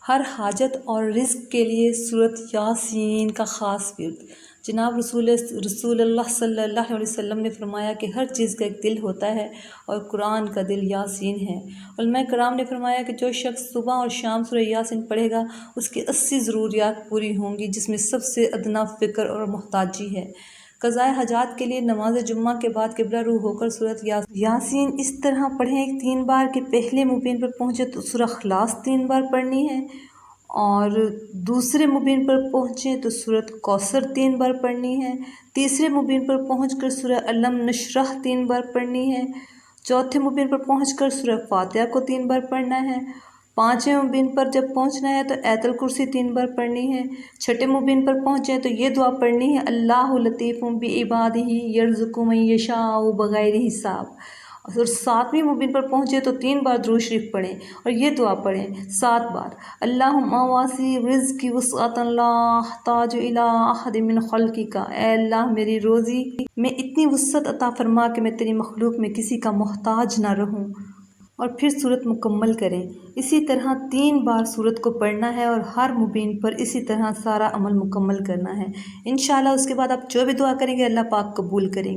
ہر حاجت اور رزق کے لیے سورۃ یاسین کا خاص ورد۔ جناب رسول اللہ صلی اللہ علیہ وسلم نے فرمایا کہ ہر چیز کا ایک دل ہوتا ہے اور قرآن کا دل یاسین ہے۔ علماء کرام نے فرمایا کہ جو شخص صبح اور شام سورہ یاسین پڑھے گا اس کی 80 ضروریات پوری ہوں گی، جس میں سب سے ادنا فقر اور محتاجی ہے۔ قضائے حاجات کے لیے نماز جمعہ کے بعد قبلہ رو ہو کر سورۃ یاسین اس طرح پڑھیں 3 بار کہ پہلے مبین پر پہنچے تو سورہ اخلاص 3 بار پڑھنی ہے، اور دوسرے مبین پر پہنچیں تو سورۃ کوثر 3 بار پڑھنی ہے، تیسرے مبین پر پہنچ کر سورہ علم نشرح 3 بار پڑھنی ہے، چوتھے مبین پر پہنچ کر سورہ فاتحہ کو 3 بار پڑھنا ہے، 5ویں مبین پر جب پہنچنا ہے تو آیت الکرسی 3 بار پڑھنی ہے، 6 مبین پر پہنچیں تو یہ دعا پڑھنی ہے اللہ لطیف بعبادہ یرزق من یشاء بغیر حساب، اور 7ویں مبین پر پہنچے تو 3 بار درود شریف پڑھیں اور یہ دعا پڑھیں 7 بار اللہم واسع رزقی وسعۃ لا احتاج الی احد من خلقک، اے اللہ میری روزی میں اتنی وسعت عطا فرما کہ میں تیری مخلوق میں کسی کا محتاج نہ رہوں، اور پھر سورت مکمل کریں۔ اسی طرح 3 بار سورت کو پڑھنا ہے اور ہر مبین پر اسی طرح سارا عمل مکمل کرنا ہے۔ انشاءاللہ اس کے بعد آپ جو بھی دعا کریں گے اللہ پاک قبول کریں گے۔